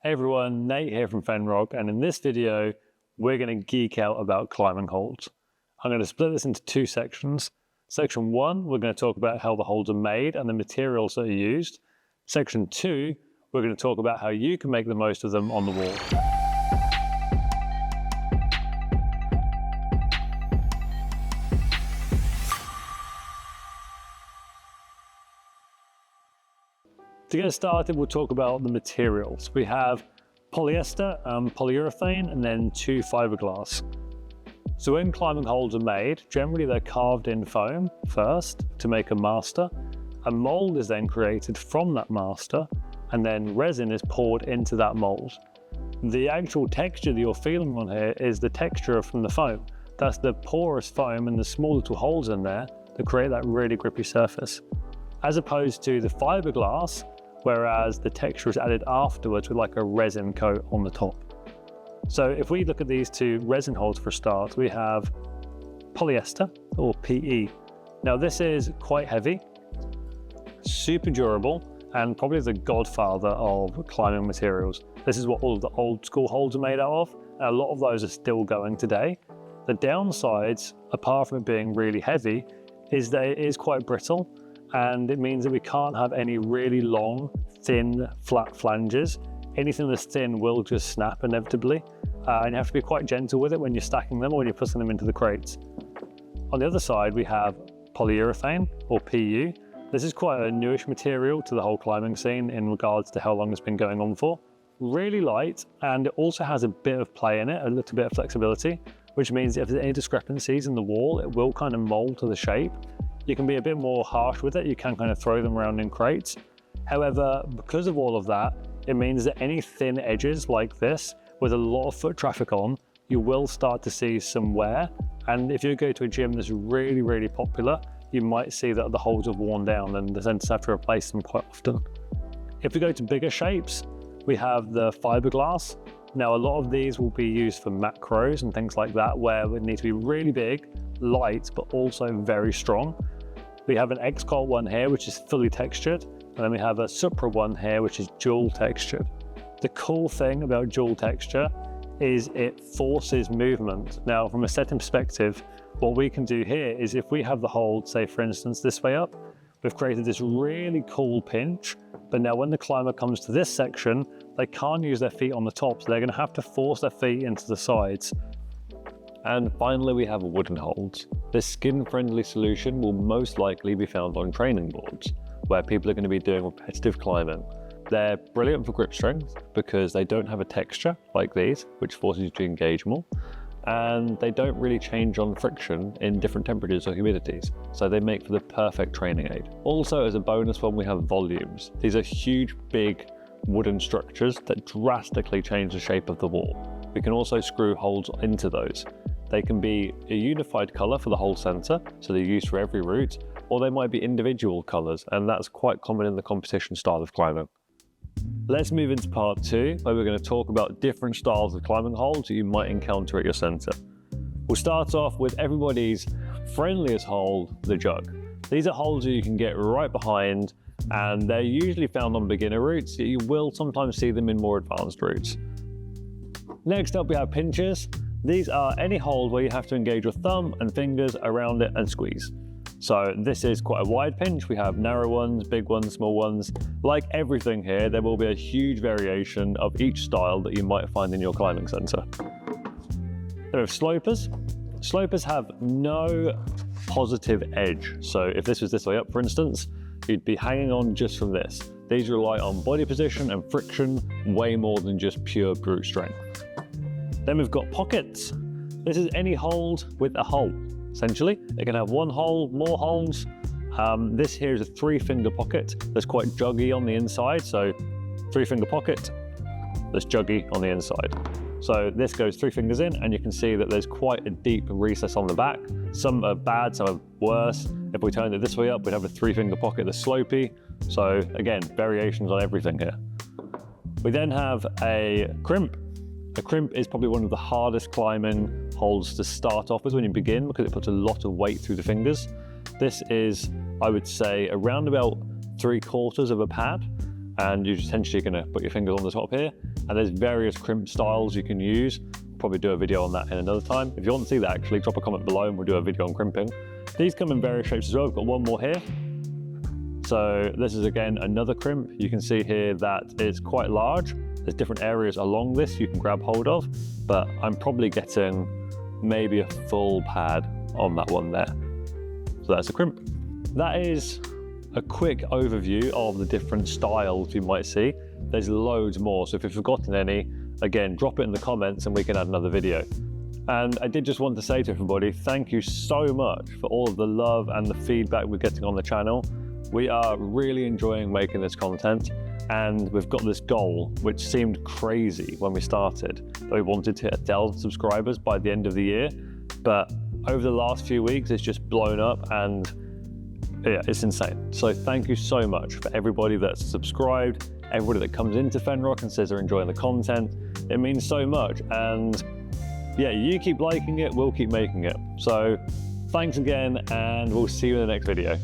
Hey everyone, Nate here from Fenrock, and in this video, we're going to geek out about climbing holds. I'm going to split this into two sections. Section 1, we're going to talk about how the holds are made and the materials that are used. Section 2, we're going to talk about how you can make the most of them on the wall. To get started, we'll talk about the materials. We have polyester, polyurethane, and then 2 fiberglass. So when climbing holds are made, generally they're carved in foam first to make a master. A mold is then created from that master, and then resin is poured into that mold. The actual texture that you're feeling on here is the texture from the foam. That's the porous foam and the small little holes in there that create that really grippy surface. As opposed to the fiberglass, whereas the texture is added afterwards with like a resin coat on the top. So if we look at these two resin holds for a start, we have polyester, or PE. Now this is quite heavy, super durable, and probably the godfather of climbing materials. This is what all of the old school holds are made out of, and a lot of those are still going today. The downsides, apart from it being really heavy, is that it is quite brittle, and it means that we can't have any really long, thin, flat flanges. Anything that's thin will just snap inevitably, and you have to be quite gentle with it when you're stacking them or when you're putting them into the crates. On the other side, we have polyurethane, or PU. This is quite a newish material to the whole climbing scene in regards to how long it's been going on for. Really light, and it also has a bit of play in it, a little bit of flexibility, which means if there's any discrepancies in the wall, it will kind of mold to the shape. You can be a bit more harsh with it. You can kind of throw them around in crates. However, because of all of that, it means that any thin edges like this, with a lot of foot traffic on, you will start to see some wear. And if you go to a gym that's really, really popular, you might see that the holes have worn down and the dentists have to replace them quite often. If we go to bigger shapes, we have the fiberglass. Now, a lot of these will be used for macros and things like that, where it needs to be really big, light, but also very strong. We have an X-Col one here, which is fully textured, and then we have a Supra one here, which is dual textured. The cool thing about dual texture is it forces movement. Now, from a setting perspective, what we can do here is if we have the hold, say for instance, this way up, we've created this really cool pinch, but now when the climber comes to this section, they can't use their feet on the top, so they're gonna have to force their feet into the sides. And finally, we have wooden holds. This skin-friendly solution will most likely be found on training boards, where people are going to be doing repetitive climbing. They're brilliant for grip strength because they don't have a texture like these, which forces you to engage more, and they don't really change on friction in different temperatures or humidities, so they make for the perfect training aid. Also, as a bonus one, we have volumes. These are huge, big wooden structures that drastically change the shape of the wall. We can also screw holes into those. They can be a unified color for the whole center, so they're used for every route, or they might be individual colors, and that's quite common in the competition style of climbing. Let's move into part 2, where we're going to talk about different styles of climbing holds that you might encounter at your center. We'll start off with everybody's friendliest hold, the jug. These are holds that you can get right behind, and they're usually found on beginner routes, yet you will sometimes see them in more advanced routes. Next up, we have pinches. These are any hold where you have to engage your thumb and fingers around it and squeeze. So this is quite a wide pinch. We have narrow ones, big ones, small ones. Like everything here, there will be a huge variation of each style that you might find in your climbing center. Then we have slopers. Slopers have no positive edge. So if this was this way up, for instance, you'd be hanging on just from this. These rely on body position and friction way more than just pure brute strength. Then we've got pockets. This is any hold with a hole, essentially. It can have one hole, more holes. This here is a 3-finger pocket that's quite juggy on the inside. So 3-finger pocket that's juggy on the inside. So this goes 3 fingers in, and you can see that there's quite a deep recess on the back. Some are bad, some are worse. If we turned it this way up, we'd have a 3-finger pocket that's slopey. So again, variations on everything here. We then have a crimp. A crimp is probably one of the hardest climbing holds to start off with when you begin, because it puts a lot of weight through the fingers. This is, I would say, around about 3/4 of a pad, and you're essentially going to put your fingers on the top here, and there's various crimp styles you can use. Probably do a video on that in another time. If you want to see that, actually drop a comment below and we'll do a video on crimping. These come in various shapes as well. We've got one more here. So this is again another crimp. You can see here that it's quite large. There's different areas along this you can grab hold of, but I'm probably getting maybe a full pad on that one there. So that's a crimp. That is a quick overview of the different styles you might see. There's loads more, so if you've forgotten any, again, drop it in the comments and we can add another video. And I did just want to say to everybody, thank you so much for all of the love and the feedback we're getting on the channel. We are really enjoying making this content, and we've got this goal, which seemed crazy when we started, that we wanted to hit 1,000 subscribers by the end of the year. But over the last few weeks, it's just blown up, and yeah, it's insane. So thank you so much for everybody that's subscribed, everybody that comes into Fenrock and says they're enjoying the content. It means so much, and yeah, you keep liking it, we'll keep making it. So thanks again, and we'll see you in the next video.